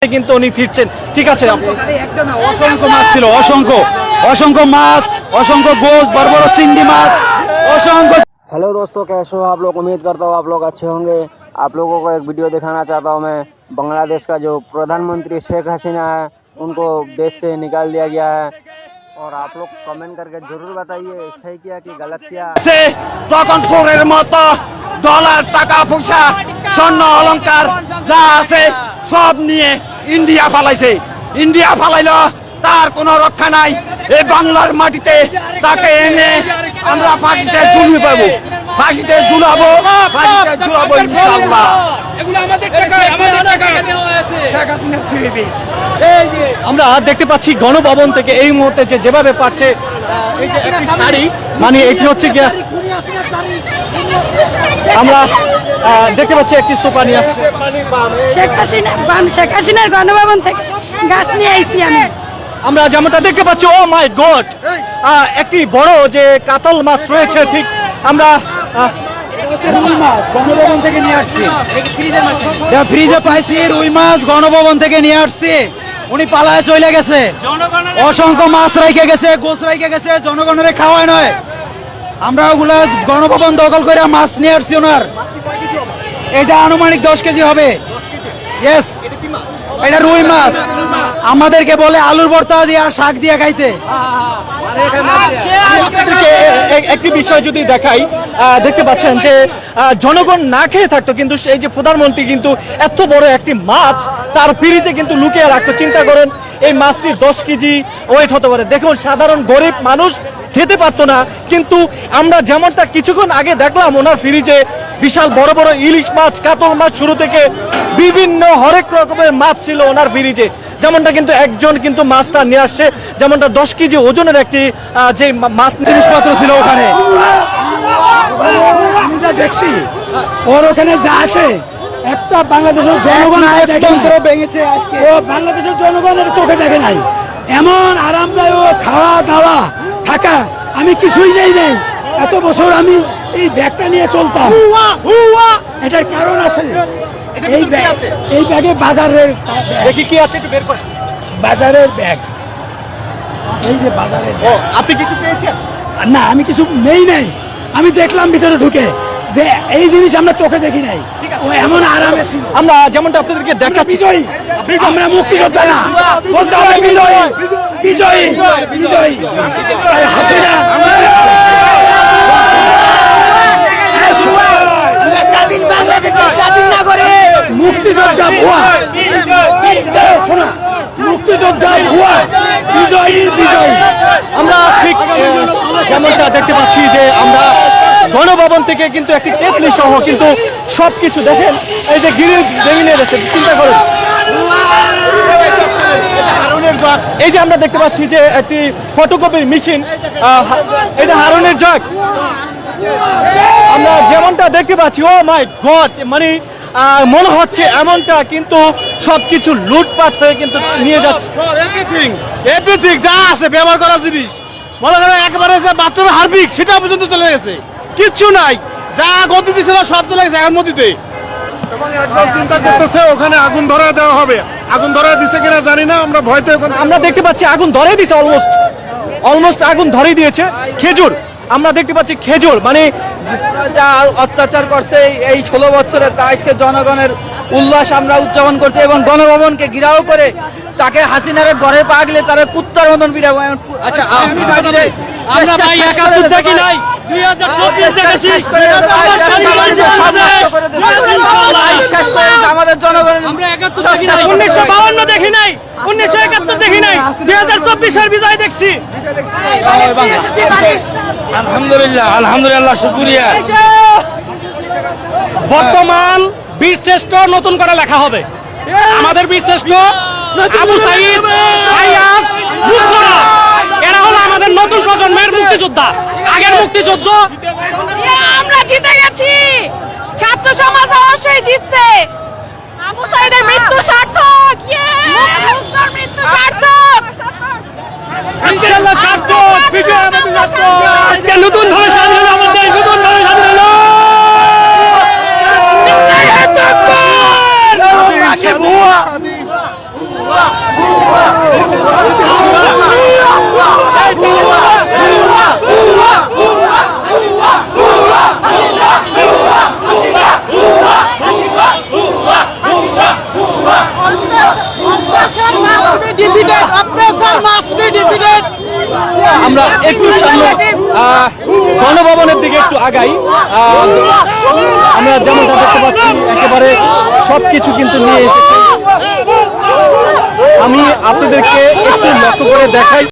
কিন্তু উনি ফিরছেন। ঠিক আছে, অসংখ্য মাছ ছিল, অসংখ্য মাছ, অসংখ্য গোশ, বড় বড় चिंडी माछ, असंख्य। हेलो दोस्तों, कैसे हो आप लोग? उम्मीद करता हूँ आप लोग अच्छे होंगे। आप लोगों को एक वीडियो दिखाना चाहता हूँ मैं। बांग्लादेश का जो प्रधानमंत्री शेख हसीना है, उनको देश से निकाल दिया गया है। और आप लोग कमेंट करके जरूर बताइए सही किया कि गलत किया। তখন চোরের মতো ডলার, টাকা পয়সা, স্বর্ণ অলংকার যা আছে সব নিয়ে ইন্ডিয়া ফালাইছে। ইন্ডিয়া ফালাইলো, তার কোনো রক্ষা নাই। এই বাংলার মাটিতে তাকে এনে আমরা ফাঁসিতে ঝুলিয়ে পাবো, ফাঁসিতে ঝুলাবো, ফাঁসিতে ঝুলাবো ইনশাআল্লাহ। Sheikh Hasina three piece. আমরা দেখতে পাচ্ছি গণভবন থেকে এই মুহূর্তে যেভাবে পাচ্ছে এই যে একটি শাড়ি, মানে এটি হচ্ছে গিয়া আমরা দেখতে পাচ্ছি একটি সোফা নিয়ে আসছে। শেখ হাসিনার গণভবন থেকে গাছ নিয়ে আইছি আমি। আমরা যেমনটা দেখতে পাচ্ছি, ও মাই গড, একটি বড় যে কাতল মাছ রয়েছে। ঠিক আমরা গণভবন থেকে নিয়ে আসছি, ফ্রিজে পাইছি রুই মাছ, গণভবন থেকে নিয়ে আসছি। উনি পালায় চলে গেছে, অসংখ্য মাছ রাইখে গেছে, গোশ রাইখে গেছে, জনগণের খাওয়ায় নয়। আমরা ওগুলা গণভবন দখল করে মাছ নিয়ে আসছি ওনার। এটা আনুমানিক 10 কেজি হবে। ইয়েস, এটা রুই মাছ। আমাদেরকে বলে আলুর ভর্তা দিয়ে আর শাক দিয়ে খাইতে। একটি বিষয় যদি দেখাই, দেখতে পাচ্ছেন যে জনগণ না খেয়ে থাকতো, কিন্তু এই যে প্রধানমন্ত্রী কিন্তু এত বড় একটি মাছ তার ফ্রিজে কিন্তু লুকিয়ে রাখতো। চিন্তা করেন, এই মাছটি 10 কেজি ওয়েট হতে পারে। দেখুন, সাধারণ গরিব মানুষ খেতে পারতো না, কিন্তু আমরা যেমনটা কিছুক্ষণ আগে দেখলাম ওনার ফ্রিজে বিশাল বড় বড় ইলিশ মাছ, কাতল মাছ শুরু থেকে বিভিন্ন হরেক রকমের মাছ ছিল ওনার ফ্রিজে। যেমনটা কিন্তু একজন কিন্তু মাছটা নিয়ে আসছে, যেমনটা 10 কেজি ওজনের একটি যে মাছ জিনিসপত্র ছিল ওখানে। আমি যা দেখছি ওর ওখানে যা আছে, একটা বাংলাদেশের জনগণ ভেঙেছে। ও বাংলাদেশের জনগণের চোখে দেখে নাই। এমন আরামদায়ক খাওয়া দাওয়া থাকা আমি কিছুই নেই নেই। এত বছর আমি এই ব্যাগটা নিয়ে চলতাম। এটার কারণ আছে। এই ব্যাগে বাজারের দেখি কি আছে, একটু বের করে। বাজারের ব্যাগ, এই যে বাজারের ব্যাগ। আপনি কিছু পেয়েছেন? না, আমি কিছু নেই নাই। আমি দেখলাম ভিতরে ঢুকে যে এই জিনিস আমরা চোখে দেখি নাই। ও এমন আরামে ছিল। আমরা যেমনটা আপনাদেরকে দেখাচ্ছি, বিজয়ী, আমরা মুক্তিযোদ্ধা না, বলতে হবে বিজয়ী, বিজয়ী, বিজয়ী। হাসিনা স্বাধীন বাংলাদেশের স্বাধীন নাগরিক, মুক্তিযোদ্ধা ভুয়া, শোনো, মুক্তিযোদ্ধা ভুয়া, বিজয়ী, বিজয়ী। আমরা ঠিক যেমনটা দেখতে পাচ্ছি যে আমরা গণভবন থেকে কিন্তু একটি কেতলি সহ কিন্তু সবকিছু দেখেন, এই যে গিরিল ভেঙে নিয়ে যাচ্ছে। চিন্তা করুন, এই যে আমরা দেখতে পাচ্ছি যে একটি ফটোকপির মেশিন, এটা হারুনের জগ। আমরা যেমনটা দেখতে পাচ্ছি, ও মাই গড, মানে মনে হচ্ছে এমনটা, কিন্তু সবকিছু লুটপাট হয়ে কিন্তু নিয়ে যাচ্ছে। এভরিথিং যা আছে ব্যবহার করার জিনিস, মনে করেন একেবারে যে বাথরুমে হারপিক সেটা পর্যন্ত চলে গেছে, কিচ্ছু নাই। যা গতি দিছিল সব চলে গেছে জায়গার মধ্যে। এবং একদম চিন্তা করতেছে ওখানে আগুন ধরা দেওয়া হবে। আগুন ধরা দিছে কিনা জানি না, আমরা ভয়তে আমরা দেখতে পাচ্ছি আগুন ধরে দিয়েছে, অলমোস্ট আগুন ধরে দিয়েছে। খেজুর, আমরা দেখতে পাচ্ছি খেজুর, মানে যা অত্যাচার করছে এই 16 বছরে, তা আজকে জনগণের উল্লাস আমরা উদযাপন করছি এবং গণভবনকে ঘিরাও করে তাকে হাসিনারে ঘরে পাগলে তারা কুত্তার মতন বিড়াবো। আচ্ছা, আমরা ভাই 71 দেখি নাই, 2024 দেখেছি। আমাদের জনগণের আমরা 71 দেখি নাই, 1952 দেখি নাই, 1971 দেখি নাই, 2024 এর বিজয় দেখছি। আলহামদুলিল্লাহ, আলহামদুলিল্লাহ, শুকরিয়া। বর্তমান বীরশ্রেষ্ঠ নতুন করে লেখা হবে। আমাদের বীরশ্রেষ্ঠ আবু সাইদ, আইয়াজ, মুক্তরা, এরা হলো আমাদের নতুন প্রজন্মের মুক্তিযোদ্ধা। আগের মুক্তিযুদ্ধ আমরা জিতে গেছি, ছাত্র সমাজ অবশ্যই জিতছে। আবু সাইদের মৃত্যু সার্থক, মুক্তির মৃত্যু সার্থক, ইনশাআল্লাহ সার্থক, বিজয় আমাদের সার্থক। আজকে নতুন ভাবে স্বাধীন হলো আমাদের দেশ, নতুন ভাবে স্বাধীন হলো। আমরা একটু সামনে গণভবনের দিকে একটু আগাই। আমরা যেমনটা দেখতে পাচ্ছি একেবারে সবকিছু কিন্তু নিয়ে এসেছি। আমি আপনাদেরকে একটু লক্ষ্য করে দেখাই।